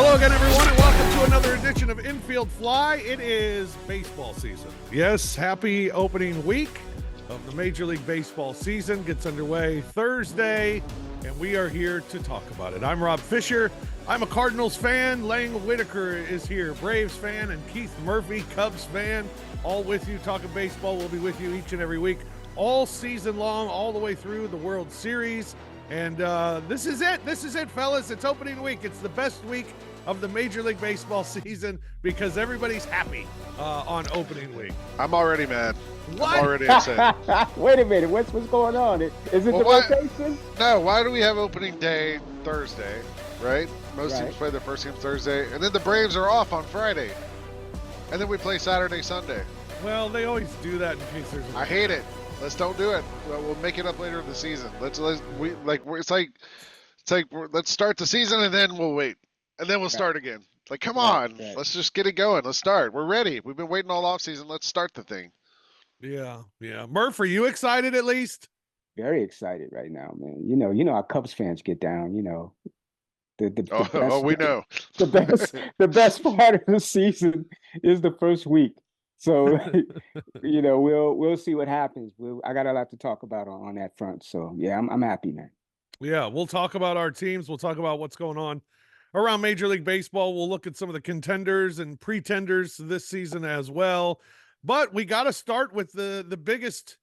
Hello again, everyone, and welcome to another edition of Infield Fly. It is baseball season. Yes, happy opening week of the Major League Baseball season gets underway Thursday, and we are here to talk about it. I'm Rob Fisher. I'm a Cardinals fan. Lang Whitaker is here, Braves fan, and Keith Murphy, Cubs fan, all with you talking baseball. We'll be with you each and every week, all season long, all the way through the World Series. And this is it. This is it, fellas. It's opening week. It's the best week of the Major League Baseball season because everybody's happy on opening week. I'm already mad. What? I'm already upset. Wait a minute. What's going on? Is it the rotation? No, why do we have opening day Thursday, right? Most Right. teams play their first game Thursday, and then the Braves are off on Friday. And then we play Saturday, Sunday. Well, they always do that in case there's I hate it. Let's don't do it. We'll make it up later in the season. Let's start the season and then we'll wait. And then we'll start again. Like, come on. Right. Let's just get it going. Let's start. We're ready. We've been waiting all off season. Let's start the thing. Yeah. Murph, are you excited at least? Very excited right now, man. You know how Cubs fans get down. You know, the best, We know. the best part of the season is the first week. So, we'll see what happens. I got a lot to talk about on that front. So yeah, I'm happy, man. Yeah, we'll talk about our teams. We'll talk about what's going on around Major League Baseball. We'll look at some of the contenders and pretenders this season as well. But we got to start with the biggest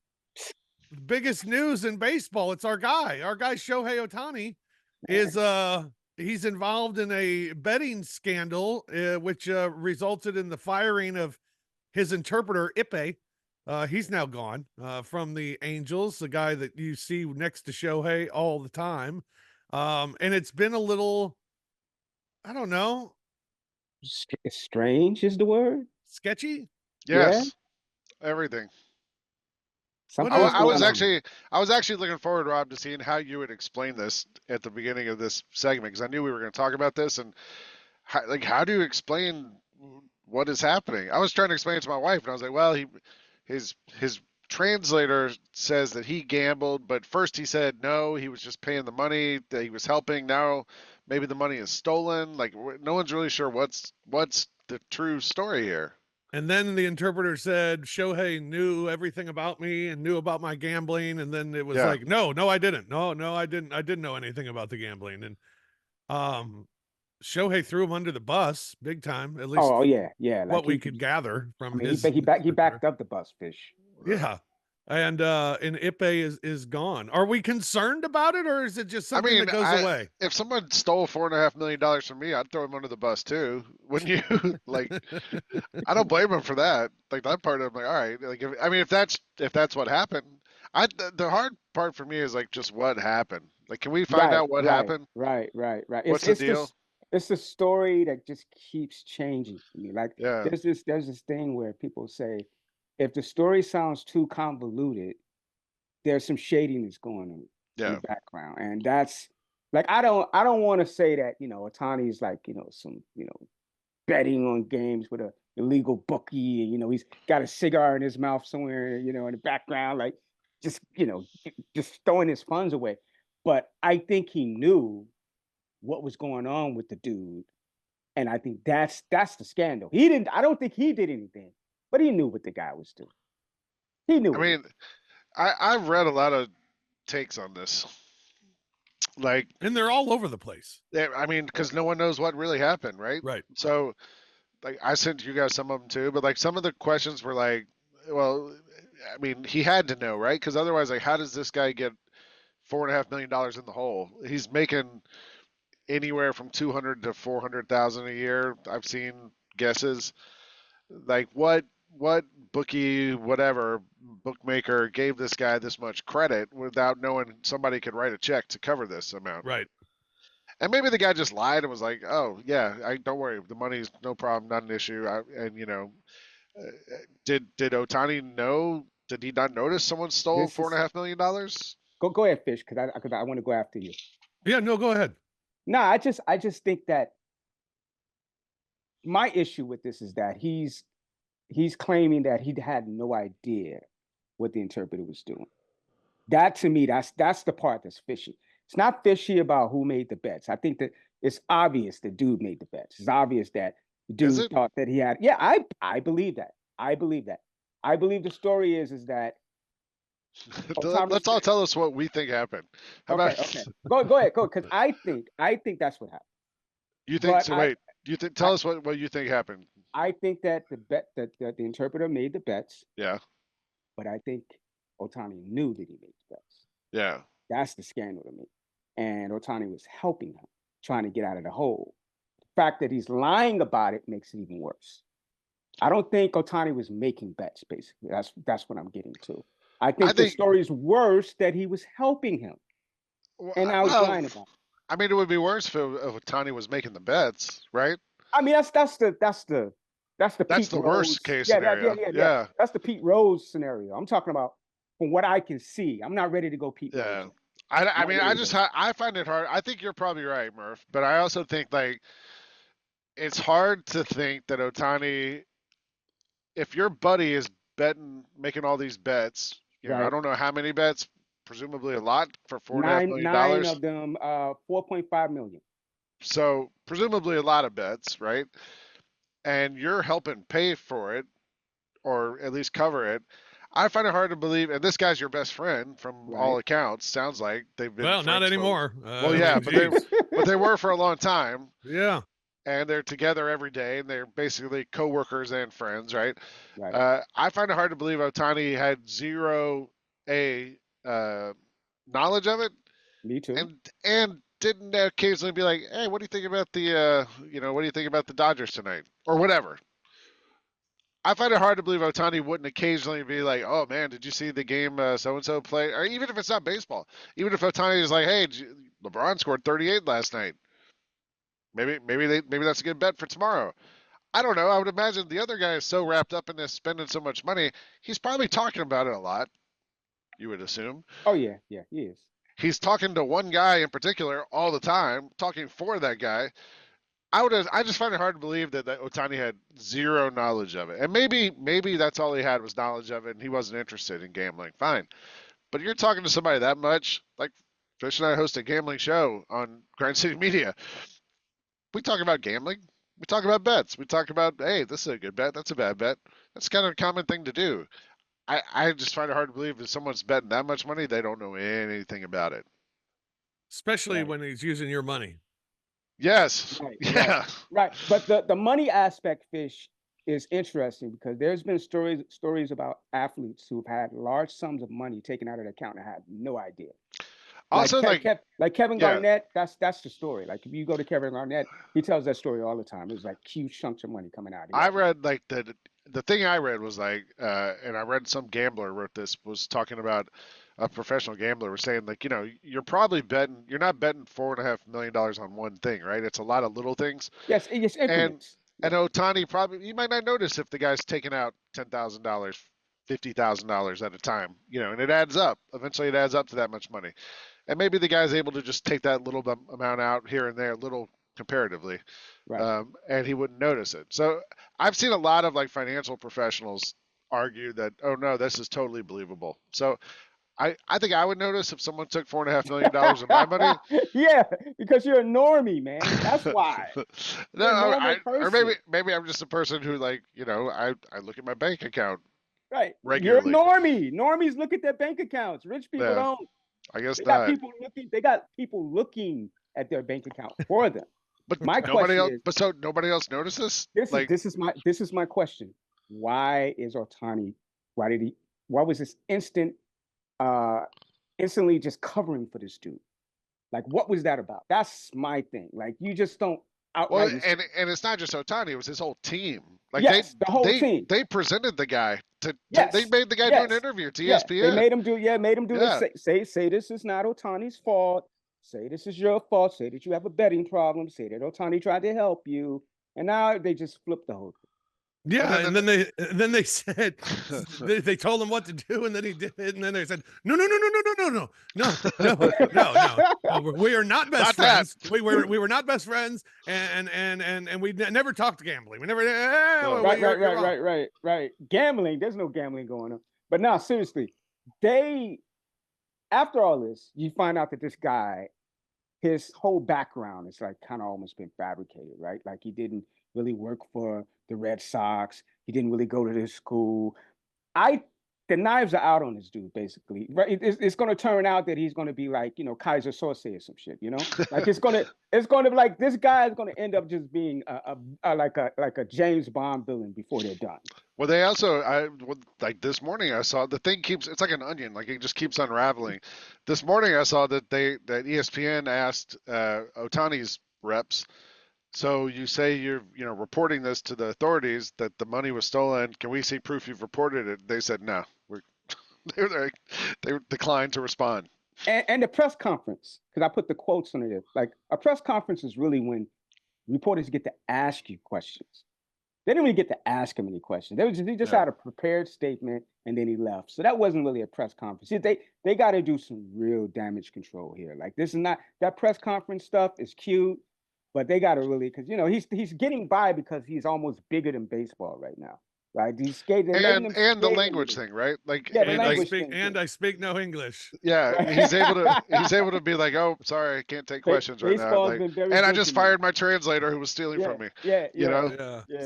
news in baseball. It's our guy Shohei Ohtani is he's involved in a betting scandal, which resulted in the firing of his interpreter Ippei. He's now gone from the Angels, the guy that you see next to Shohei all the time. And it's been a little, I don't know, Strange is the word. sketchy. Yes. Everything. I was actually looking forward, Rob, to seeing how you would explain this at the beginning of this segment, because I knew we were going to talk about this. And how do you explain what is happening? I was trying to explain it to my wife, and I was like, well, his translator says that he gambled, but first he said no, he was just paying the money, that he was helping. Now maybe the money is stolen. Like, no one's really sure what's the true story here. And then the interpreter said Shohei knew everything about me and knew about my gambling. And then it was like, no, I didn't. No, I didn't. I didn't know anything about the gambling. And Shohei threw him under the bus big time, at least. Oh yeah. What we could gather from his. He backed up the bus, Fish. Yeah. And Ippei is gone. Are we concerned about it, or is it just something that goes away? If someone stole $4.5 million from me, I'd throw him under the bus too. Wouldn't you? Like, I don't blame him for that. Like, that part of, like, all right. Like, if that's what happened, the hard part for me is like just what happened. Like, can we find out what happened? Right. What's the deal? It's a story that just keeps changing for me. Like, there's this thing where people say, if the story sounds too convoluted, there's some shadiness going on in the background. And that's like, I don't want to say that, Ohtani's like, some, betting on games with a illegal bookie, and, he's got a cigar in his mouth somewhere, in the background, like just throwing his funds away. But I think he knew what was going on with the dude. And I think that's the scandal. I don't think he did anything. But he knew what the guy was doing. He knew. I mean, I've read a lot of takes on this. Like, and they're all over the place. I mean, because no one knows what really happened, right? Right. So, like, I sent you guys some of them too, but like some of the questions were like, well, I mean, he had to know, right? Because otherwise, like, how does this guy get $4.5 million in the hole? He's making anywhere from 200 to 400,000 a year. I've seen guesses. Like, what bookie, whatever bookmaker gave this guy this much credit without knowing somebody could write a check to cover this amount? Right. And maybe the guy just lied and was like, "Oh yeah, don't worry, the money's no problem, not an issue." Did Ohtani know? Did he not notice someone stole $4.5 million? Go ahead, Fish, because I want to go after you. Yeah, no, go ahead. No, I just think that my issue with this is that he's claiming that he had no idea what the interpreter was doing. That, to me, that's the part that's fishy. It's not fishy about who made the bets. I think that it's obvious the dude made the bets. It's obvious that the dude thought that he had. Yeah, I believe that. I believe that. I believe the story is that. Let's all tell us what we think happened. How okay, about... okay. Go ahead, because I think that's what happened. You think so? Wait, tell us what you think happened. I think that the interpreter made the bets. Yeah. But I think Ohtani knew that he made the bets. Yeah. That's the scandal to me. And Ohtani was helping him, trying to get out of the hole. The fact that he's lying about it makes it even worse. I don't think Ohtani was making bets, basically. That's what I'm getting to. I think the story is worse that he was helping him. And now he's lying about it. I mean, it would be worse if Ohtani was making the bets, right? I mean, that's the worst case scenario. Yeah. That's the Pete Rose scenario. I'm talking about from what I can see. I'm not ready to go Pete Rose. Yeah. I mean, I find it hard. I think you're probably right, Murph. But I also think, like, it's hard to think that Ohtani, if your buddy is making all these bets, you know, I don't know how many bets, presumably a lot for $4.5 million. 9 of them, 4.5 million. So presumably a lot of bets, right? And you're helping pay for it, or at least cover it. I find it hard to believe, and this guy's your best friend from all accounts. Sounds like they've been. Well, not anymore. Well, yeah, but they were for a long time. Yeah. And they're together every day, and they're basically coworkers and friends, right? I find it hard to believe Ohtani had zero knowledge of it. Me too. And didn't occasionally be like, hey, what do you think about the what do you think about the Dodgers tonight, or whatever. I find it hard to believe Ohtani wouldn't occasionally be like, oh man, did you see the game so and so play? Or even if it's not baseball, even if Ohtani is like, hey, LeBron scored 38 last night. Maybe that's a good bet for tomorrow. I don't know. I would imagine the other guy is so wrapped up in this, spending so much money, he's probably talking about it a lot. You would assume. Oh yeah, he is. He's talking to one guy in particular all the time, talking for that guy. I just find it hard to believe that Ohtani had zero knowledge of it. And maybe that's all he had was knowledge of it, and he wasn't interested in gambling. Fine. But you're talking to somebody that much, like Fish and I host a gambling show on Grind City Media. We talk about gambling. We talk about bets. We talk about, hey, this is a good bet. That's a bad bet. That's kind of a common thing to do. I just find it hard to believe if someone's betting that much money, they don't know anything about it. Especially when he's using your money. Yes. Right. But the money aspect, Fish, is interesting because there's been stories about athletes who've had large sums of money taken out of their account and had no idea. Also, like Kevin Garnett, that's the story. Like if you go to Kevin Garnett, he tells that story all the time. It was like huge chunks of money coming out. I read like the thing I read was like, and I read some gambler wrote this, was talking about a professional gambler was saying like, you're probably you're not betting $4.5 million on one thing, right? It's a lot of little things. Yes, it's increments. And Ohtani probably, you might not notice if the guy's taking out $10,000, $50,000 at a time, and it adds up. Eventually it adds up to that much money. And maybe the guy's able to just take that little amount out here and there, little comparatively, and he wouldn't notice it. So I've seen a lot of like financial professionals argue that, oh no, this is totally believable. So I think I would notice if someone took $4.5 million of my money. Yeah, because you're a normie, man. That's why. Or maybe I'm just a person who like, I look at my bank account. Right. Regularly. You're a normie. Normies look at their bank accounts. Rich people don't. I guess not. They got people looking at their bank account for them. But nobody else notices? This is my question. Why was this instantly just covering for this dude? Like, what was that about? That's my thing. Like, you just don't outright. Well, and it's not just Ohtani; it was his whole team. Like, the whole team. They presented the guy they made the guy do an interview to ESPN. They made him do this. Say this is not Ohtani's fault. Say this is your fault. Say that you have a betting problem. Say that Ohtani tried to help you, and now they just flipped the whole thing. Yeah, and then they said they told him what to do, and then he did it, and then they said no, we are not best friends. We were not best friends, and we never talked gambling. We never. Right. Gambling. There's no gambling going on. But now, seriously, after all this, you find out that this guy his whole background is like kind of almost been fabricated, right? Like he didn't really work for the Red Sox. He didn't really go to this school. The knives are out on this dude, basically. Right? It's going to turn out that he's going to be like, Kaiser Soze or some shit, Like it's going to be like this guy is going to end up just being like a James Bond villain before they're done. Well, they also, like this morning I saw the thing it's like an onion, like it just keeps unraveling. This morning I saw that ESPN asked Ohtani's reps, so you say you're reporting this to the authorities that the money was stolen. Can we see proof you've reported it? They said no. They declined to respond. And the press conference, because I put the quotes on it. Like a press conference is really when reporters get to ask you questions. They didn't really get to ask him any questions. He just had a prepared statement and then he left. So that wasn't really a press conference. They got to do some real damage control here. Like this is not that press conference stuff is cute. But they got to really, because he's getting by because he's almost bigger than baseball right now, right? He's skating and the language thing, right? Like I speak no English. Yeah, right. he's able to be like, oh, sorry, I can't take questions right now. Like, and I just fired my translator who was stealing from me. Yeah.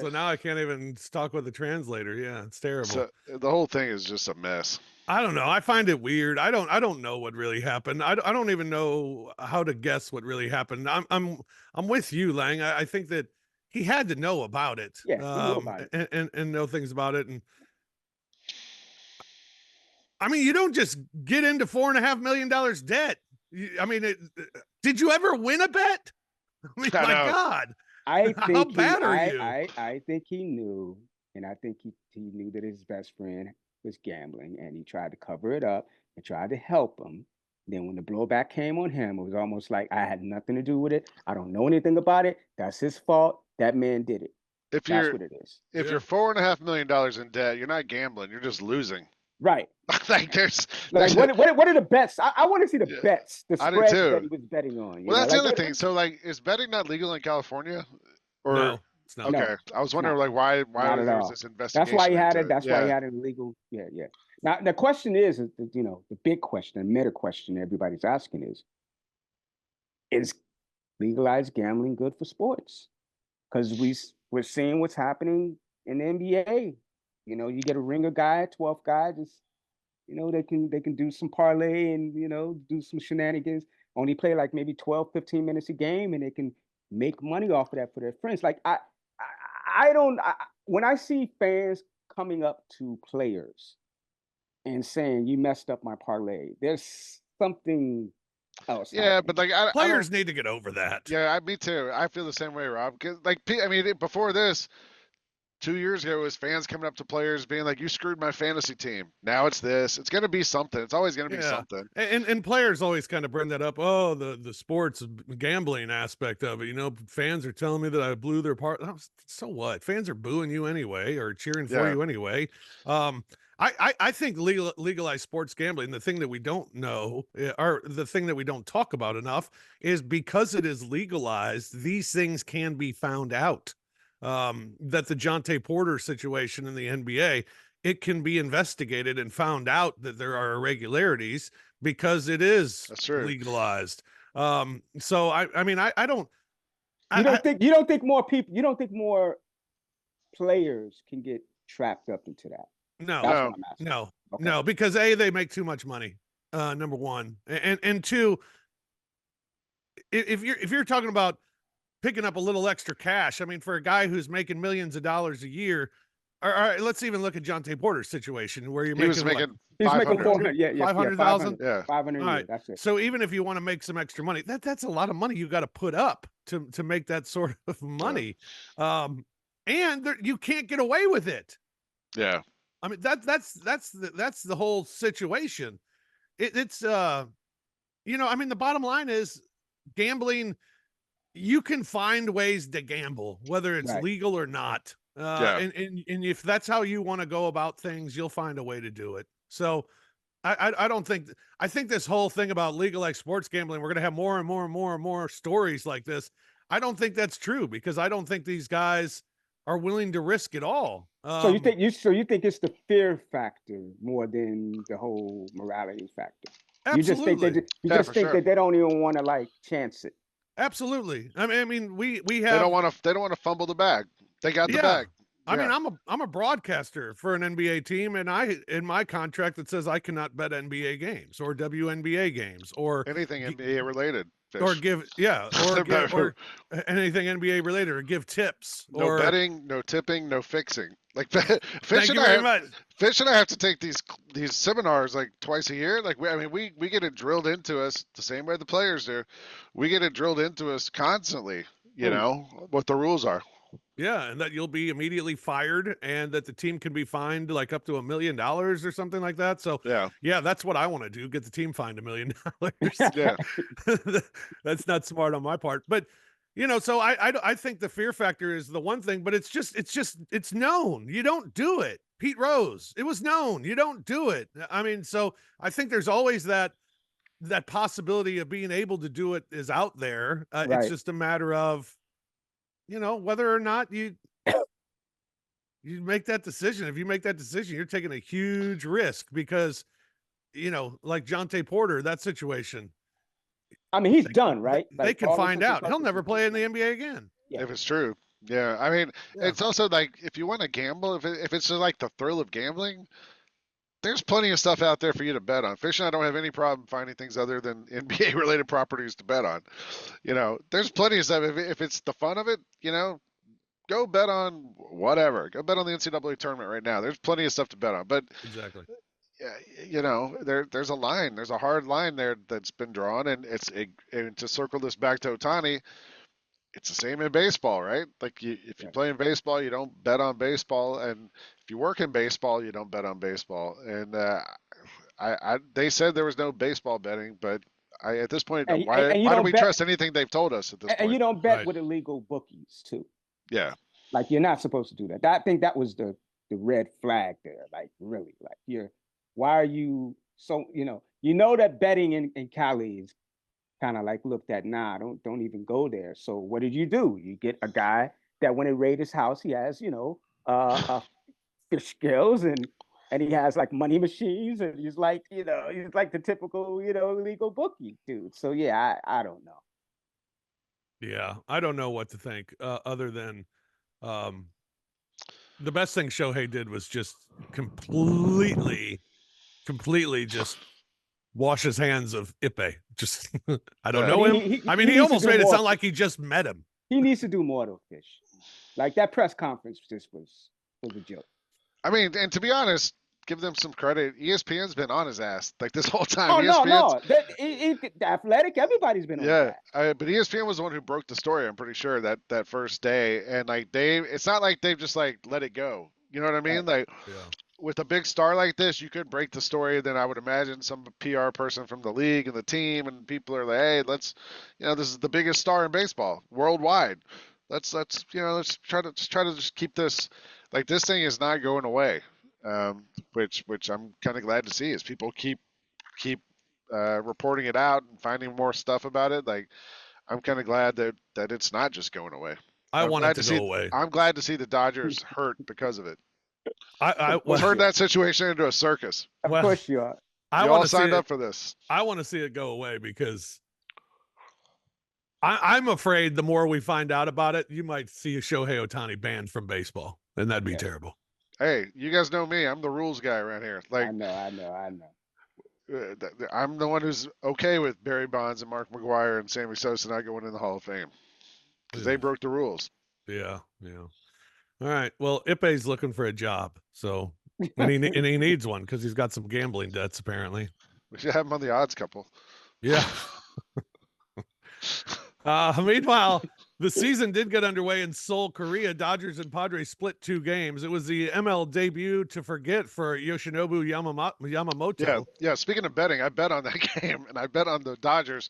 So now I can't even talk with the translator. Yeah, it's terrible. So the whole thing is just a mess. I don't know. I find it weird. I don't know what really happened. I don't even know how to guess what really happened. I'm with you, Lang. I think that he had to know about it. Yeah, he knew about it. And know things about it. And I mean, you don't just get into $4.5 million debt. Did you ever win a bet? I mean, my God. How bad are you? I think he knew, and I think he knew that his best friend was gambling, and he tried to cover it up and tried to help him. Then when the blowback came on him, it was almost like I had nothing to do with it. I don't know anything about it. That's his fault. That man did it. That's what it is. If you're $4.5 million in debt, you're not gambling. You're just losing. Right. Like there's what are the bets? I want to see the bets, the spreads that he was betting on. Well, that's the other thing. So like, is betting not legal in California? Or no. It's not. Okay, I was wondering like why there's this investigation. That's why he had it. That's why he had it illegal. Yeah. Now the question is, the big question, the meta question everybody's asking is legalized gambling good for sports? Because we're seeing what's happening in the NBA. You get a ringer guy, 12th guy, just they can do some parlay and do some shenanigans. Only play like maybe 12, 15 minutes a game, and they can make money off of that for their friends. Like when I see fans coming up to players and saying you messed up my parlay, there's something else. Yeah, but like players need to get over that. Yeah, me too. I feel the same way, Rob. Because before this, 2 years ago, it was fans coming up to players being like, you screwed my fantasy team. Now it's this. It's going to be something. It's always going to be something. And players always kind of bring that up. Oh, the sports gambling aspect of it. Fans are telling me that I blew their part. So what? Fans are booing you anyway or cheering for you anyway. I think legalized sports gambling, the thing that we don't know, or the thing that we don't talk about enough, is because it is legalized, these things can be found out. That the Jonte Porter situation in the NBA, it can be investigated and found out that there are irregularities because it is legalized. So I mean, I don't. You don't think more players can get trapped up into that? No, because they make too much money. Number one, and two, if you're talking about picking up a little extra cash. I mean, for a guy who's making millions of dollars a year, all right, let's even look at Jonte Porter's situation where he's making 400, 500,000. Yeah, 500. All right, that's it. So even if you want to make some extra money, that's a lot of money you got to put up to make that sort of money, and you can't get away with it. Yeah, I mean that's the whole situation. It's I mean, the bottom line is gambling. You can find ways to gamble, whether it's legal or not. And if that's how you want to go about things, you'll find a way to do it. So I don't think, I think this whole thing about legalized sports gambling, we're going to have more and more and more and more stories like this. I don't think that's true because I don't think these guys are willing to risk it all. So you think it's the fear factor more than the whole morality factor? You just think that they don't even want to like chance it. Absolutely. I mean, we have. They don't want to fumble the bag. They got the bag. I mean, I'm a broadcaster for an NBA team, and in my contract it says I cannot bet NBA games or WNBA games or anything NBA related. Fish. Or or anything NBA related, or give tips. No betting, no tipping, no fixing. Like Fish and I have to take these seminars like twice a year. Like we get it drilled into us the same way the players do. We get it drilled into us constantly. You know what the rules are. Yeah, and that you'll be immediately fired, and that the team can be fined like up to $1 million or something like that. So yeah, that's what I want to do: get the team fined $1 million. Yeah, that's not smart on my part, but so I think the fear factor is the one thing, but it's known you don't do it. Pete Rose, it was known you don't do it. I mean, so I think there's always that possibility of being able to do it is out there. Right. It's just a matter of whether or not you make that decision. If you make that decision, you're taking a huge risk because, like Jonte Porter, that situation. I mean, he's done, right? They can find out. He'll never play in the NBA again. Yeah. If it's true. Yeah. I mean, it's also like, if you want to gamble, if it's just like the thrill of gambling, there's plenty of stuff out there for you to bet on. Fish and I don't have any problem finding things other than NBA related properties to bet on. There's plenty of stuff. If it's the fun of it, go bet on whatever. Go bet on the NCAA tournament right now. There's plenty of stuff to bet on. But exactly, there's a line. There's a hard line there that's been drawn, and and to circle this back to Ohtani, it's the same in baseball, right? Like if you play in baseball, you don't bet on baseball, and if you work in baseball, you don't bet on baseball. And they said there was no baseball betting, but at this point, why do we trust anything they've told us at this point? And you don't bet with illegal bookies too. Yeah, like you're not supposed to do that. I think that was the red flag there. Like really, like why are you so that betting in Cali is kind of like looked at, don't even go there. So what did you do? You get a guy that when they raid his house, he has, skills and he has like money machines, and he's like the typical, illegal bookie dude. So yeah, I don't know. Yeah, I don't know what to think other than the best thing Shohei did was just completely just wash his hands of Ipe. Just I don't know him. He almost made it sound like he just met him. He needs to do more though, Fish. Like that press conference just was a joke. I mean, and to be honest, give them some credit. ESPN's been on his ass like this whole time. Oh no. The Athletic, everybody's been on his ass. But ESPN was the one who broke the story. I'm pretty sure that first day, and like it's not like they've just like let it go. You know what I mean? Like. Yeah. With a big star like this, you could break the story. Then I would imagine some PR person from the league and the team and people are like, "Hey, let's, this is the biggest star in baseball worldwide. Let's try to just keep this. Like this thing is not going away, which I'm kind of glad to see as people keep reporting it out and finding more stuff about it. Like I'm kind of glad that it's not just going away. I want it to go away. I'm glad to see the Dodgers hurt because of it. I turned that situation into a circus. Of course you are. You all signed up for this. I want to see it go away because I'm afraid the more we find out about it, you might see a Shohei Ohtani banned from Barry and that'd be terrible. Hey, you guys know me. I'm the rules guy around here. Like I know. I'm the one who's okay with Barry Bonds and Mark McGwire and Sammy Sosa not going in the Hall of Fame because they broke the rules. Yeah. All right. Well, Ipe's looking for a job, so and he needs one because he's got some gambling debts apparently. We should have him on the odds couple. Yeah. Meanwhile, the season did get underway in Seoul, Korea. Dodgers and Padres split 2 games. It was the ML debut to forget for Yoshinobu Yamamoto. Yeah. Speaking of betting, I bet on that game, and I bet on the Dodgers.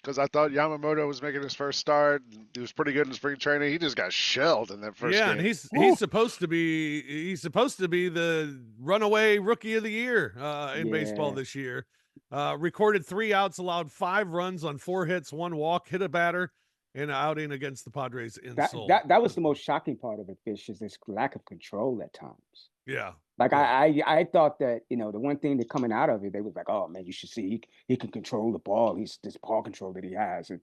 Because I thought Yamamoto was making his first start. He was pretty good in spring training. He just got shelled in that first game. Yeah, and he's supposed to be the runaway rookie of the year in baseball this year. Recorded 3 outs, allowed 5 runs on 4 hits, 1 walk, hit a batter, and an outing against the Padres in Seoul. That was the most shocking part of it, Fish, is this lack of control at times. Yeah. Like I thought that, the one thing that coming out of it, they was like, oh man, you should see he can control the ball. He's this ball control that he has. And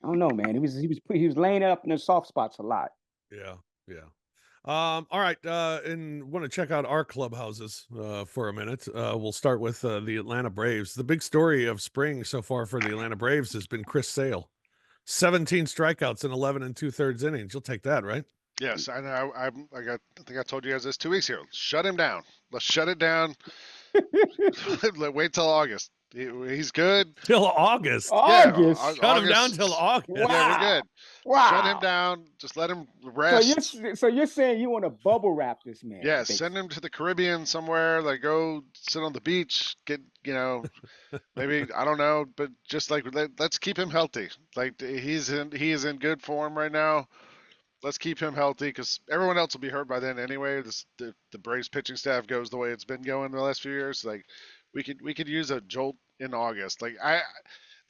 I don't know, man. He was laying up in the soft spots a lot. Yeah. Yeah. All right. And want to check out our clubhouses for a minute. We'll start with the Atlanta Braves. The big story of spring so far for the Atlanta Braves has been Chris Sale. 17 strikeouts in 11 2/3 innings. You'll take that, right? Yes, I know. I think I told you guys this 2 weeks ago. Shut him down. Let's shut it down. Wait till August. He's good. Till August. August. Yeah, shut him down till August. Wow. Yeah, we're good. Wow. Shut him down. Just let him rest. So you're saying you want to bubble wrap this man? Yeah, send him to the Caribbean somewhere. Like, go sit on the beach. Get, maybe, I don't know, but just like let's keep him healthy. Like, he is in good form right now. Let's keep him healthy because everyone else will be hurt by then anyway. The Braves pitching staff goes the way it's been going the last few years. Like, we could use a jolt in August. Like, I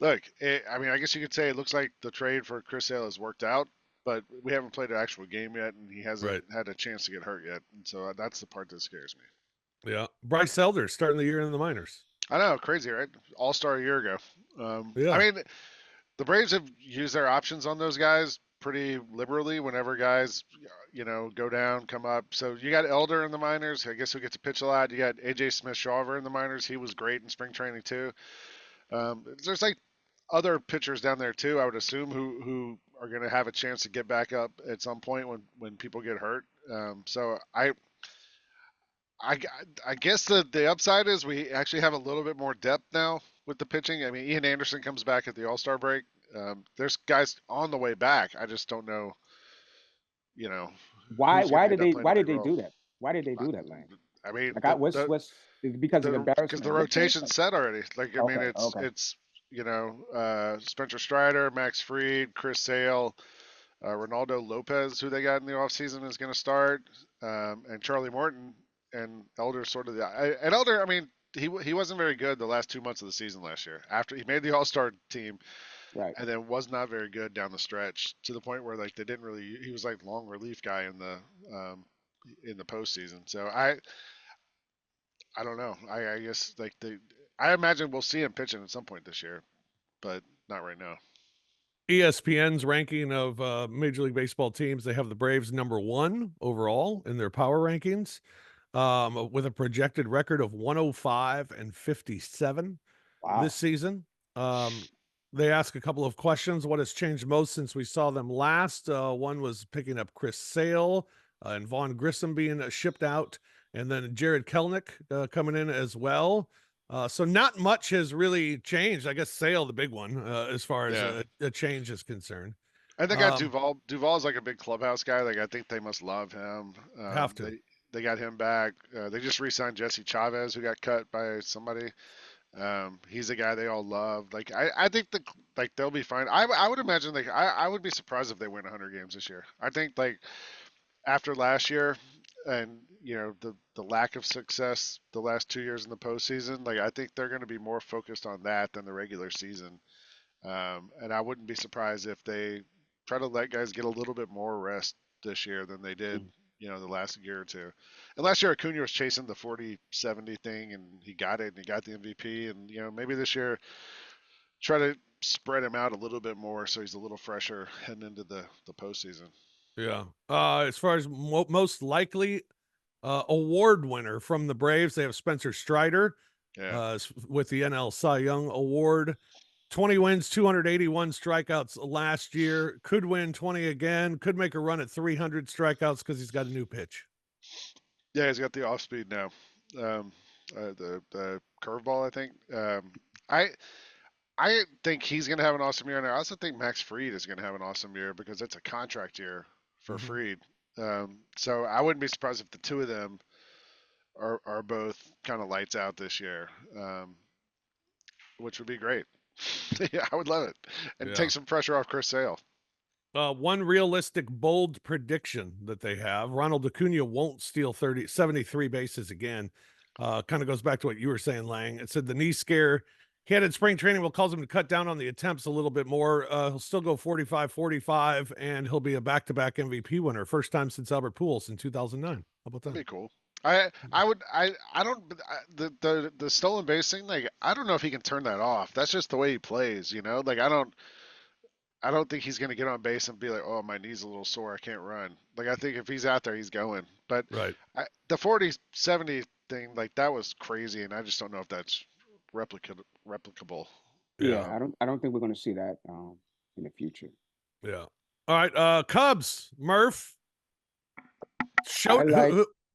guess you could say it looks like the trade for Chris Sale has worked out, but we haven't played an actual game yet, and he hasn't had a chance to get hurt yet. And so that's the part that scares me. Yeah, Bryce Elder starting the year in the minors. I know, crazy, right? All-star a year ago. Yeah. I mean, the Braves have used their options on those guys pretty liberally whenever guys, go down, come up. So you got Elder in the minors. I guess he'll get to pitch a lot. You got AJ Smith-Shawver in the minors. He was great in spring training too. There's like other pitchers down there too, I would assume, who are going to have a chance to get back up at some point when people get hurt. So I guess the upside is we actually have a little bit more depth now with the pitching. I mean, Ian Anderson comes back at the All-Star break. There's guys on the way back. I just don't know, why did they do that? Why did they do that, Lane? I mean, what's because of embarrassment? Because the rotation's set already. Like, I mean, it's Spencer Strider, Max Fried, Chris Sale, Ronaldo Lopez, who they got in the offseason, is going to start, and Charlie Morton, and Elder sort of and Elder. I mean, he wasn't very good the last 2 months of the season last year. After he made the All-Star team. Right. And then was not very good down the stretch, to the point where, like, they didn't really. He was like long relief guy in the postseason. So I don't know. I guess I imagine we'll see him pitching at some point this year, but not right now. ESPN's ranking of Major League Baseball teams, they have the Braves number 1 overall in their power rankings, with a projected record of 105 and 57 this season. They ask a couple of questions. What has changed most since we saw them last? One was picking up Chris Sale and Vaughn Grissom being shipped out, and then Jared Kelenic coming in as well. So not much has really changed. I guess Sale, the big one, as far as a change is concerned. I think I got Duvall. Duvall's like a big clubhouse guy. Like, I think they must love him. Have to. They got him back. They just re-signed Jesse Chavez, who got cut by somebody. He's a guy they all love. Like, I think they'll be fine. I would imagine I would be surprised if they win 100 games this year. I think, like, after last year and the lack of success the last 2 years in the postseason, like, I think they're going to be more focused on that than the regular season. And I wouldn't be surprised if they try to let guys get a little bit more rest this year than they did the last year or two. And last year Acuna was chasing the 40-70 thing, and he got it, and he got the MVP. And maybe this year try to spread him out a little bit more so he's a little fresher heading into the postseason. Yeah. As far as most likely award winner from the Braves, they have Spencer Strider with the NL Cy Young Award. 20 wins, 281 strikeouts last year. Could win 20 again. Could make a run at 300 strikeouts because he's got a new pitch. Yeah, he's got the off speed now. The curveball, I think. I think he's going to have an awesome year. And I also think Max Fried is going to have an awesome year because it's a contract year for Fried. So I wouldn't be surprised if the two of them are both kind of lights out this year, which would be great. Yeah, I would love it. And take some pressure off Chris Sale. One realistic, bold prediction that they have: Ronald Acuna won't steal 73 bases again. Kind of goes back to what you were saying, Lang. It said the knee scare he had in spring training will cause him to cut down on the attempts a little bit more. He'll still go 45-45, and he'll be a back-to-back MVP winner. First time since Albert Pujols in 2009. How about that? That'd be cool. I don't the stolen base thing, like I don't know if he can turn that off. That's just the way he plays, you know? Like I don't think he's gonna get on base and be like, oh, my knee's a little sore, I can't run. Like I think if he's out there, he's going. But right. The 40-70 thing, like that was crazy, and I just don't know if that's replicable. Yeah, I don't think we're gonna see that in the future. Yeah. All right, Cubs, Murph.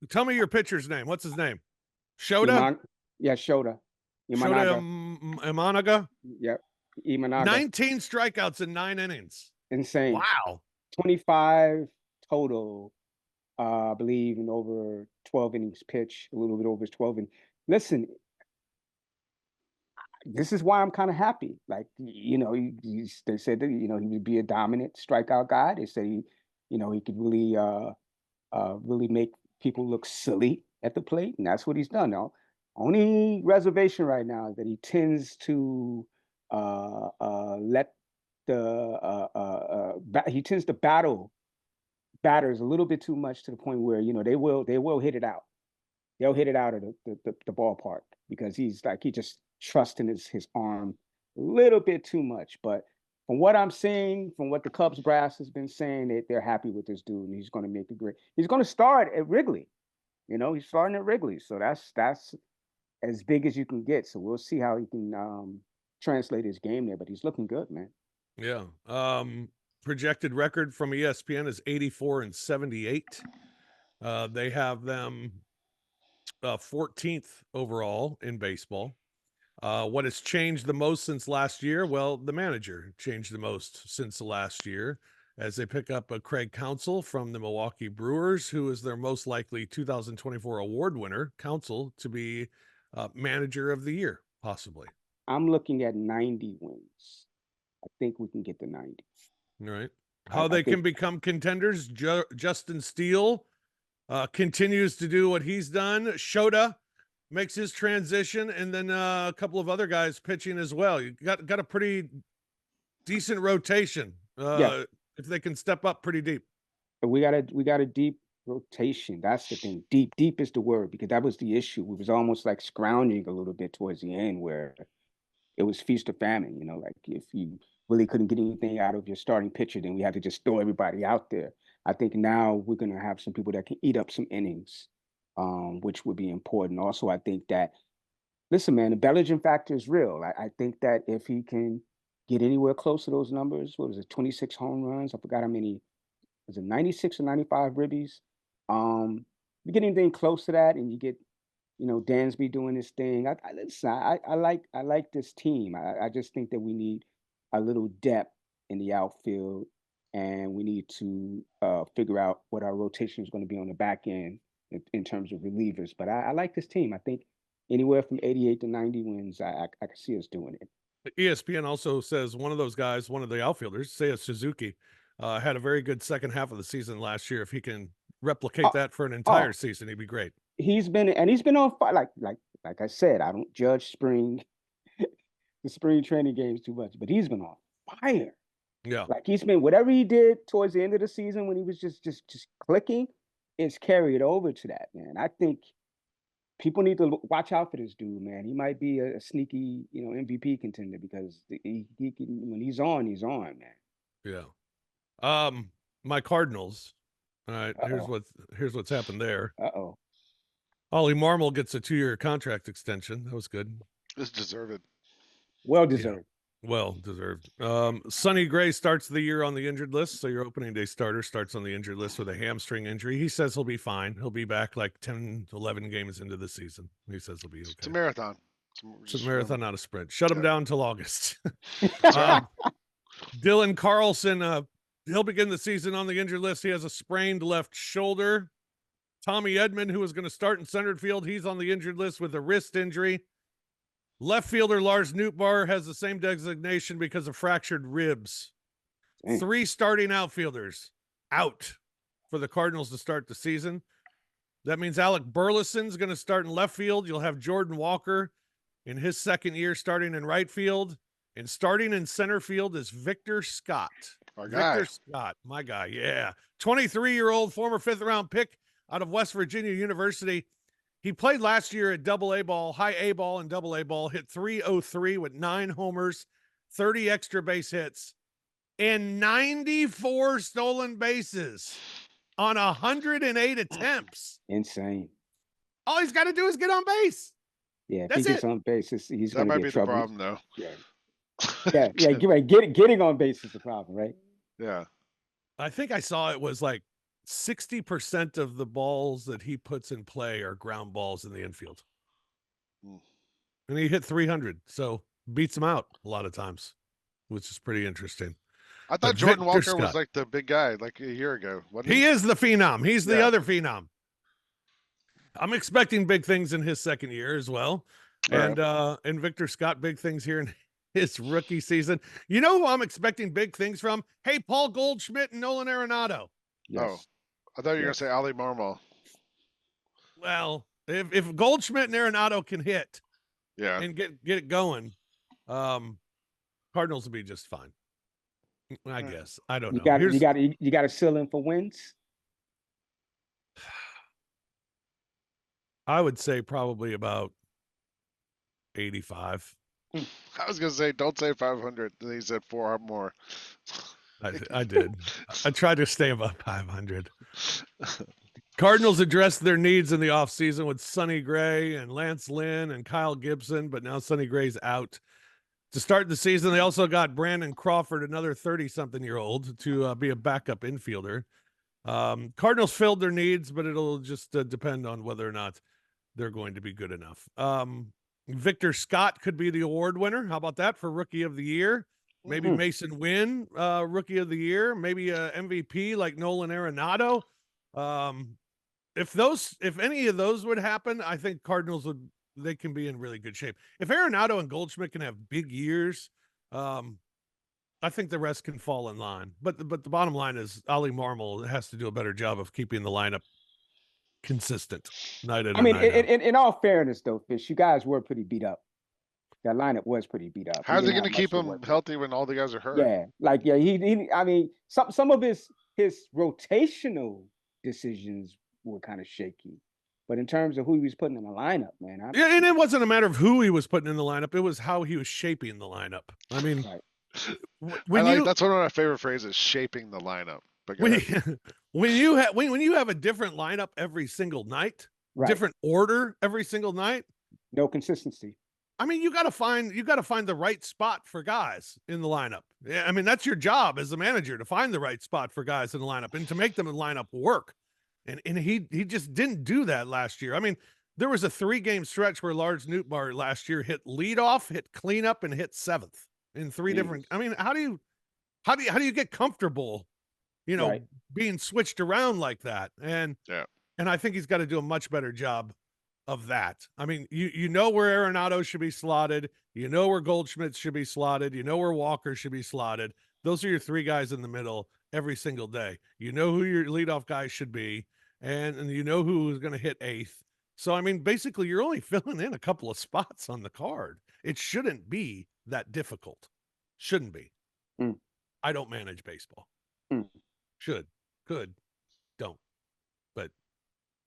Tell me your pitcher's name. What's his name? Shota? Shota. Shota Imanaga? Yep. Imanaga. 19 strikeouts in 9 innings. Insane. Wow. 25 total, I believe, in over 12 innings pitch, a little bit over 12. And listen, this is why I'm kind of happy. Like, you know, they said that, you know, he would be a dominant strikeout guy. They said he could really really make people look silly at the plate, and that's what he's done. Now, only reservation right now is that he tends to he tends to battle batters a little bit too much, to the point where, you know, they will hit it out. They'll hit it out of the ballpark, because he just trusts in his arm a little bit too much. But from what I'm seeing, from what the Cubs brass has been saying, they're happy with this dude, and he's going to make it great. He's going to start at Wrigley. You know, he's starting at Wrigley, so that's as big as you can get. So we'll see how he can translate his game there. But he's looking good, man. Yeah. Projected record from ESPN is 84-78. They have them 14th overall in baseball. What has changed the most since last year? Well, the manager changed the most since the last year, as they pick up a Craig Counsell from the Milwaukee Brewers, who is their most likely 2024 award winner. Counsell to be manager of the year, possibly. I'm looking at 90 wins. I think we can get to 90. All right. How they can become contenders? Justin Steele continues to do what he's done. Shota makes his transition, and then a couple of other guys pitching as well. You got a pretty decent rotation. If they can step up pretty deep. We got a deep rotation. That's the thing. Deep is the word, because that was the issue. We was almost like scrounging a little bit towards the end, where it was feast or famine. You know, like if you really couldn't get anything out of your starting pitcher, then we had to just throw everybody out there. I think now we're going to have some people that can eat up some innings, which would be important. Also, I think that, listen, man, the Bellinger factor is real. I think that if he can get anywhere close to those numbers, what was it, 26 home runs? I forgot how many. Was it 96 or 95 ribbies? You get anything close to that, and you get, you know, Dansby doing his thing. I like this team. I just think that we need a little depth in the outfield, and we need to figure out what our rotation is going to be on the back end in terms of relievers. But I like this team. I think anywhere from 88 to 90 wins, I can see us doing it. ESPN also says one of those guys, one of the outfielders, Seiya Suzuki, had a very good second half of the season last year. If he can replicate that for an entire season, he'd be great. He's been on fire. Like I said, I don't judge the spring training games too much, but he's been on fire. Yeah, like he's been, whatever he did towards the end of the season when he was just clicking, it's carried over to that, man. I think people need to watch out for this dude, man. He might be a sneaky, you know, MVP contender, because he can, when he's on, man. Yeah. My Cardinals. All right. Here's what's happened there. Ollie Marmol gets a 2-year contract extension. That was good. It's deserved. Well deserved. Yeah, well deserved. Sonny Gray starts the year on the injured list. So your opening day starter starts on the injured list with a hamstring injury. He says he'll be fine. He'll be back like 10 to 11 games into the season. He says he'll be okay. It's a marathon. It's a marathon, not a sprint. Shut him down till August. Dylan Carlson, he'll begin the season on the injured list. He has a sprained left shoulder. Tommy Edman, who was going to start in center field, he's on the injured list with a wrist injury. Left fielder Lars Nootbaar has the same designation because of fractured ribs. 3 starting outfielders out for the Cardinals to start the season. That means Alec Burleson's going to start in left field. You'll have Jordan Walker in his second year starting in right field. And starting in center field is Victor Scott. Victor Scott, my guy, yeah. 23-year-old former 5th-round pick out of West Virginia University. He played last year at double A ball, high A ball and double A ball, hit 303 with 9 homers, 30 extra base hits, and 94 stolen bases on 108 attempts. Insane. All he's got to do is get on base. Yeah, if That's he gets it. on base, he's That going to might get be trouble. the problem, though. Yeah. Getting on base is the problem, right? Yeah. I think I saw it was like 60% of the balls that he puts in play are ground balls in the infield. And he hit 300, so beats him out a lot of times, which is pretty interesting. I thought Jordan Walker was like the big guy like a year ago, wasn't he? He is the phenom. He's the other phenom. I'm expecting big things in his second year as well. And Victor Scott, big things here in his rookie season. You know who I'm expecting big things from? Hey, Paul Goldschmidt and Nolan Arenado. Yes. Oh, I thought you were going to say Ali Marmol. Well, if Goldschmidt and Arenado can hit and get it going, Cardinals will be just fine. I guess. I don't know. You got a ceiling for wins? I would say probably about 85. I was going to say, don't say 500. Then he said 4 or more. I did. I tried to stay above 500. Cardinals addressed their needs in the offseason with Sonny Gray and Lance Lynn and Kyle Gibson, but now Sonny Gray's out. To start the season, they also got Brandon Crawford, another 30-something-year-old, to be a backup infielder. Cardinals filled their needs, but it'll just depend on whether or not they're going to be good enough. Victor Scott could be the award winner. How about that for Rookie of the Year? Maybe Mason Wynn, Rookie of the Year. Maybe a MVP like Nolan Arenado. If any of those would happen, I think Cardinals they can be in really good shape. If Arenado and Goldschmidt can have big years, I think the rest can fall in line. But the bottom line is Ali Marmol has to do a better job of keeping the lineup consistent night in. I mean, in all fairness, though, Fish, you guys were pretty beat up. That lineup was pretty beat up. How's he going to keep him healthy when all the guys are hurt? Yeah, he I mean, some of his rotational decisions were kind of shaky. But in terms of who he was putting in the lineup, man. And it wasn't a matter of who he was putting in the lineup. It was how he was shaping the lineup. I mean, that's one of my favorite phrases, shaping the lineup. But when you have a different lineup every single night, different order every single night, no consistency. I mean, you got to find the right spot for guys in the lineup. Yeah, I mean, that's your job as the manager, to find the right spot for guys in the lineup and to make them in the lineup work. And he just didn't do that last year. I mean, there was a 3-game stretch where Lars Nootbaar last year hit leadoff, hit cleanup, and hit 7th in 3 different. I mean, how do you get comfortable, being switched around like that? And I think he's got to do a much better job of that. I mean, you know where Arenado should be slotted, you know where Goldschmidt should be slotted, you know where Walker should be slotted. Those are your 3 guys in the middle every single day. You know who your leadoff guy should be, and you know who is going to hit 8th. So, I mean, basically, you're only filling in a couple of spots on the card. It shouldn't be that difficult. Shouldn't be. I don't manage baseball. Should. Could. Don't. But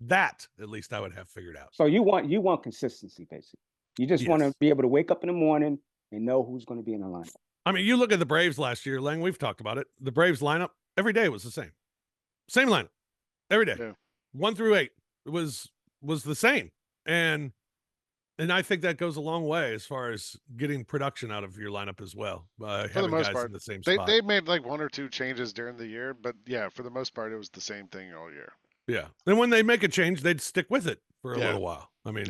that, at least, I would have figured out. So you want consistency, basically. You just want to be able to wake up in the morning and know who's going to be in the lineup. I mean, you look at the Braves last year, Lang, we've talked about it. The Braves lineup, every day was the same. Same lineup. Every day. 1 through 8. It was the same. And I think that goes a long way as far as getting production out of your lineup as well. For the most part, in the same spot. They made like 1 or 2 changes during the year, but for the most part, it was the same thing all year. Yeah. And when they make a change, they'd stick with it for a little while. I mean,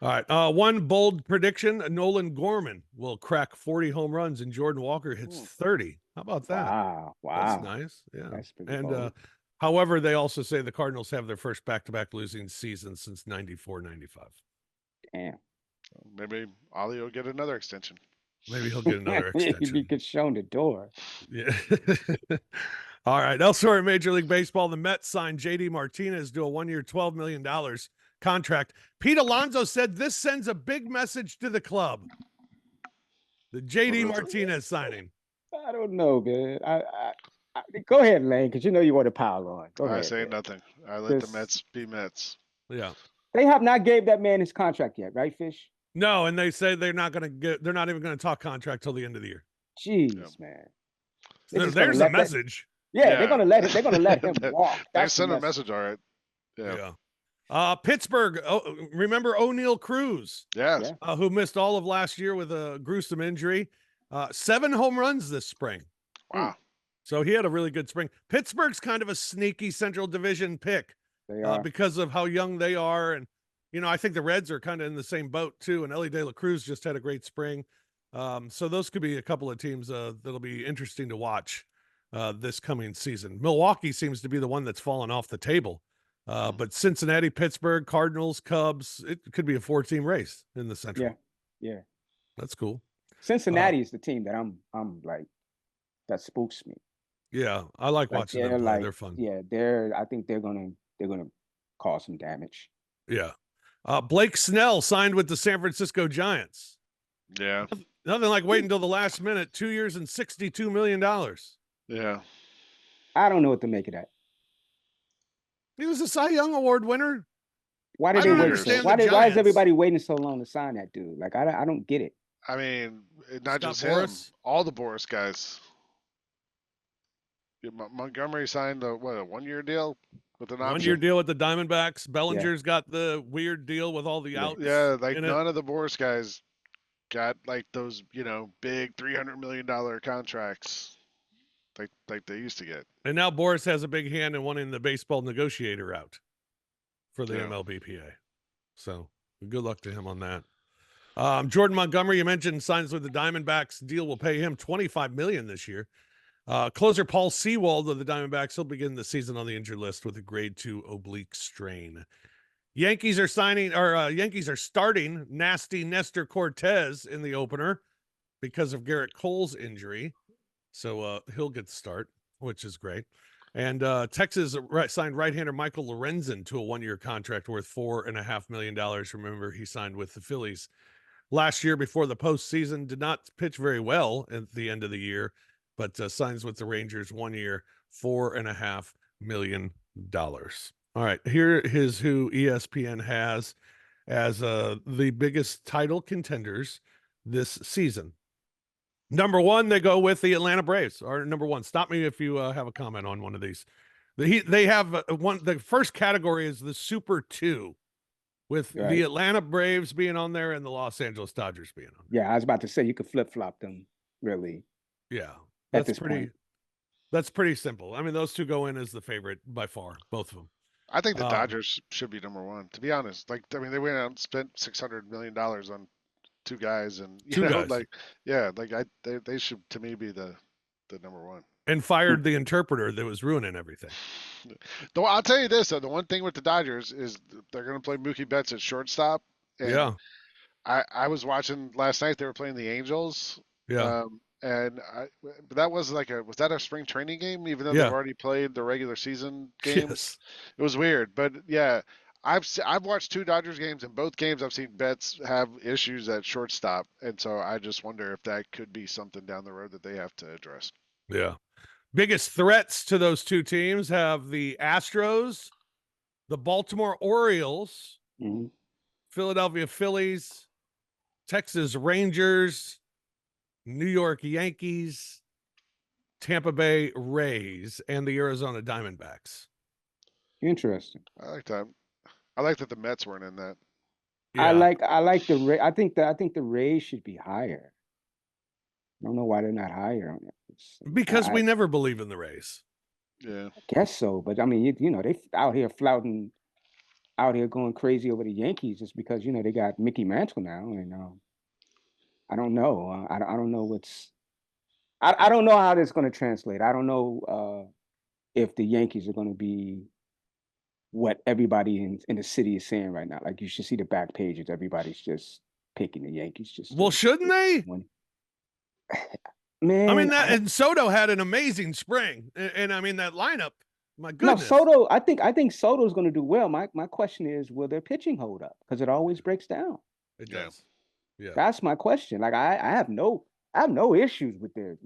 all right. One bold prediction, Nolan Gorman will crack 40 home runs and Jordan Walker hits 30. How about that? Wow. That's nice. Yeah. That's pretty bold. However, they also say the Cardinals have their first back-to-back losing season since 94-95. Damn. Maybe Ollie will get another extension. Maybe he'll get another extension. He gets shown the door. Yeah. All right. Elsewhere in Major League Baseball, the Mets signed J.D. Martinez to a 1-year, $12 million contract. Pete Alonso said this sends a big message to the club. The J.D. Martinez signing. I don't know, man. I go ahead, Lane, because you know you want to pile on. Go ahead. I say nothing. I let the Mets be Mets. Yeah. They have not gave that man his contract yet, right, Fish? No, and they say they're not even going to talk contract till the end of the year. Jeez, man. There's a message. They're gonna let him walk. They sent a message, all right. Yeah. Pittsburgh. Remember O'Neal Cruz? Yes. Who missed all of last year with a gruesome injury. 7 home runs this spring. Wow. So he had a really good spring. Pittsburgh's kind of a sneaky Central Division pick because of how young they are. And, I think the Reds are kind of in the same boat too. And Ellie De La Cruz just had a great spring. So those could be a couple of teams that'll be interesting to watch this coming season. Milwaukee seems to be the one that's fallen off the table. But Cincinnati, Pittsburgh, Cardinals, Cubs, it could be a 4-team race in the Central. Yeah. That's cool. Cincinnati is the team that I'm like, that spooks me. Yeah, I like watching them play. They're fun. Yeah, I think they're gonna cause some damage. Yeah. Blake Snell signed with the San Francisco Giants. Yeah. Nothing like waiting until the last minute. 2 years and $62 million. Yeah. I don't know what to make of that. He was a Cy Young Award winner. Why did they wait? Why is everybody waiting so long to sign that dude? Like, I don't get it. I mean, not just Boras. him, all the Boras guys. Montgomery signed a 1-year deal with an option. 1-year deal with the Diamondbacks. Bellinger's got the weird deal with all the outs. Yeah, like none of the Boras guys got like those, big $300 million contracts like they used to get. And now Boras has a big hand in wanting the baseball negotiator out for the MLBPA. So good luck to him on that. Jordan Montgomery, you mentioned, signs with the Diamondbacks. Deal will pay him $25 million this year. Closer Paul Sewald of the Diamondbacks, he'll begin the season on the injured list with a grade 2 oblique strain. Yankees are starting nasty Nestor Cortez in the opener because of Garrett Cole's injury. So he'll get the start, which is great. And Texas signed right-hander Michael Lorenzen to a 1-year contract worth $4.5 million. Remember, he signed with the Phillies last year before the postseason. Did not pitch very well at the end of the year, but signs with the Rangers 1 year, $4.5 million. All right, here is who ESPN has as the biggest title contenders this season. Number 1, they go with the Atlanta Braves. Or number 1. Stop me if you have a comment on one of these. They have one. The first category is the Super 2, with the Atlanta Braves being on there and the Los Angeles Dodgers being on there. Yeah, I was about to say you could flip-flop them, really. Yeah, that's pretty simple. I mean, those two go in as the favorite by far, both of them. I think the Dodgers should be number 1, to be honest. Like, I mean, they went out and spent $600 million on 2 guys, and they should, to me, be the number 1. And fired the interpreter that was ruining everything. Though I'll tell you this, though, the one thing with the Dodgers is they're going to play Mookie Betts at shortstop. And I was watching last night. They were playing the Angels. Yeah. And that was that a spring training game? Even though they've already played the regular season games, yes. It was weird. But yeah, I've watched 2 Dodgers games. In both games, I've seen Betts have issues at shortstop, and so I just wonder if that could be something down the road that they have to address. Yeah. Biggest threats to those 2 teams have the Astros, the Baltimore Orioles, Philadelphia Phillies, Texas Rangers, New York Yankees, Tampa Bay Rays, and the Arizona Diamondbacks. Interesting. I like that. I like that the Mets weren't in that. Yeah. I like the Rays. I think the Rays should be higher. I don't know why they're not higher on it. Because we never believe in the Rays. Yeah. I guess so, but I mean, they out here flouting, out here going crazy over the Yankees just because they got Mickey Mantle now, and I don't know. I don't know what's. I don't know how this is going to translate. I don't know if the Yankees are going to be what everybody in the city is saying right now. Like, you should see the back pages. Everybody's just picking the Yankees. Shouldn't they? Man, I mean, and Soto had an amazing spring, and I mean that lineup. My goodness. No, Soto. I think Soto's going to do well. My question is, will their pitching hold up? Because it always breaks down. It does. Yeah. That's my question. Like, I have no issues with their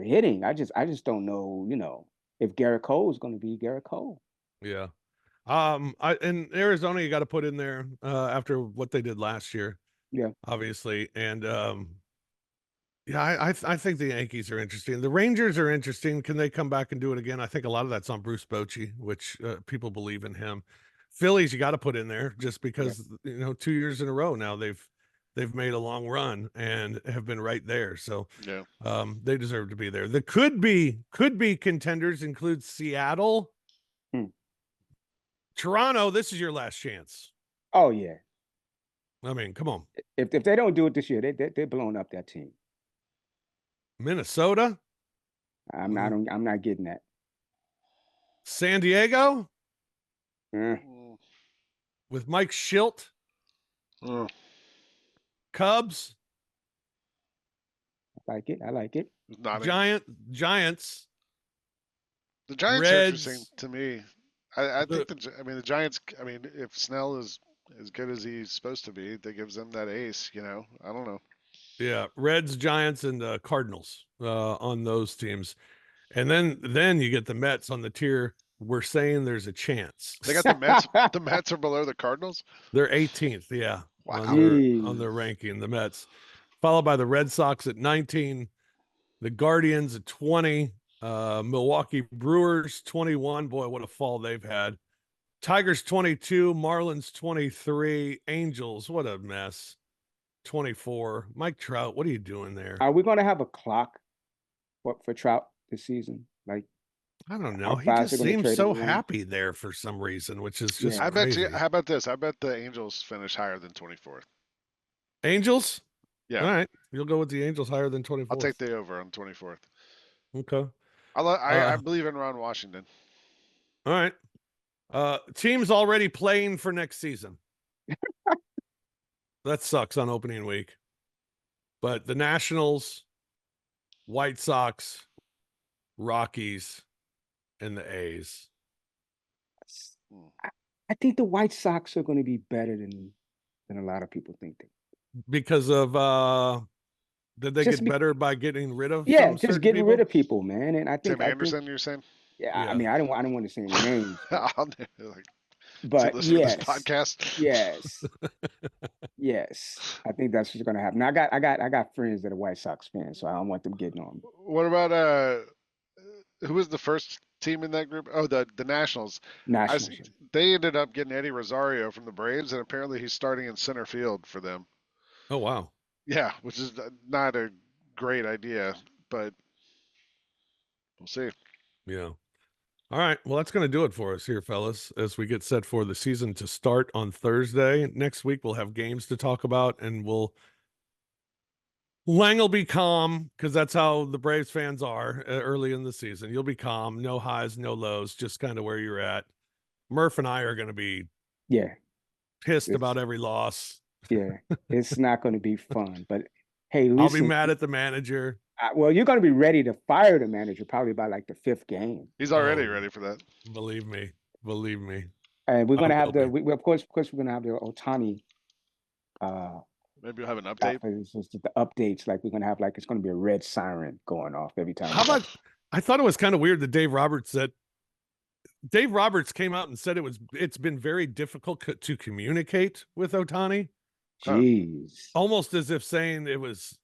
hitting. I just don't know, if Garrett Cole is going to be Garrett Cole. Yeah. In Arizona, you got to put in there after what they did last year. Yeah, obviously, and I think the Yankees are interesting. The Rangers are interesting. Can they come back and do it again? I think a lot of that's on Bruce Bochy, which people believe in him. Phillies, you got to put in there just because 2 years in a row now they've made a long run and have been right there. So they deserve to be there. The could be contenders include Seattle, Toronto. This is your last chance. Oh yeah. I mean, come on. If they don't do it this year, they're blowing up that team. Minnesota. I'm not getting that. San Diego. With Mike Schilt. Cubs. I like it. Giants. The Giants Reds. are interesting to me. I think the Giants. I mean, if Snell is as good as he's supposed to be, that gives them that ace. I don't know. Yeah, Reds, Giants, and Cardinals on those teams, and then you get the Mets on the tier. We're saying there's a chance. They got the Mets. The Mets are below the Cardinals. They're 18th. Yeah, wow. on their ranking. The Mets, followed by the Red Sox at 19, the Guardians at 20, Milwaukee Brewers 21. Boy, what a fall they've had. Tigers 22, Marlins 23, Angels. What a mess. 24. Mike Trout, what are you doing there? Are we going to have a clock for Trout this season? Like, I don't know. He just seems so happy there for some reason, which is just crazy. How about this? I bet the Angels finish higher than 24th. Angels? Yeah. All right. You'll go with the Angels higher than 24th. I'll take the over on 24th. Okay. I believe in Ron Washington. All right. Teams already playing for next season. That sucks on opening week. But the Nationals, White Sox, Rockies, and the A's. I think the White Sox are going to be better than a lot of people think they. Because of did they get better by getting rid of? Just getting rid of people, man. And I think Tim Anderson, you're saying? Yeah, I mean, I don't want to say any names. But yes, this podcast. yes, I think that's what's going to happen. I got friends that are White Sox fans, so I don't want them getting on. What about who was the first team in that group? Oh, the Nationals. They ended up getting Eddie Rosario from the Braves, and apparently he's starting in center field for them. Oh wow. Yeah, which is not a great idea, but we'll see. Yeah. All right. Well, that's going to do it for us here, fellas, as we get set for the season to start on Thursday. Next week, we'll have games to talk about, and Lang will be calm because that's how the Braves fans are early in the season. You'll be calm, no highs, no lows, just kind of where you're at. Murph and I are going to be pissed about every loss. Yeah, it's not going to be fun. But hey, listen, I'll be mad at the manager. Well, you're going to be ready to fire the manager probably by like the 5th game. He's already ready for that. Believe me. And we're going to have of course, we're going to have the Ohtani. Maybe we'll have an update. The updates, like we're going to have it's going to be a red siren going off every time. How about? I thought it was kind of weird that Dave Roberts came out and said it's been very difficult to communicate with Ohtani. Jeez. Almost as if saying it was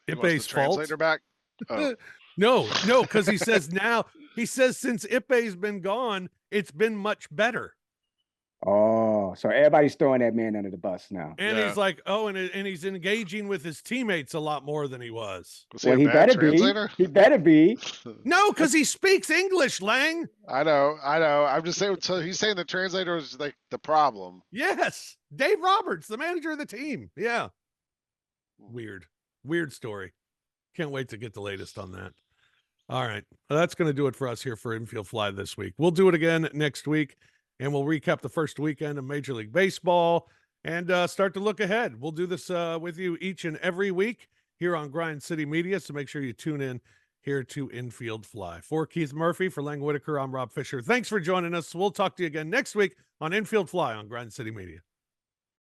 Ippei's fault. Translator back? Oh. No, because he says since Ippei's been gone, it's been much better. Oh, so everybody's throwing that man under the bus now. And he's like, and he's engaging with his teammates a lot more than he was. Well, he better be. He better be. No, because he speaks English, Lang. I know. I'm just saying. So he's saying the translator is like the problem. Yes, Dave Roberts, the manager of the team. Yeah. Weird story. Can't wait to get the latest on that. All right, well, that's going to do it for us here for Infield Fly this week. We'll do it again next week. And we'll recap the first weekend of Major League Baseball and start to look ahead. We'll do this with you each and every week here on Grind City Media, so make sure you tune in here to Infield Fly. For Keith Murphy, for Lang Whitaker, I'm Rob Fisher. Thanks for joining us. We'll talk to you again next week on Infield Fly on Grind City Media.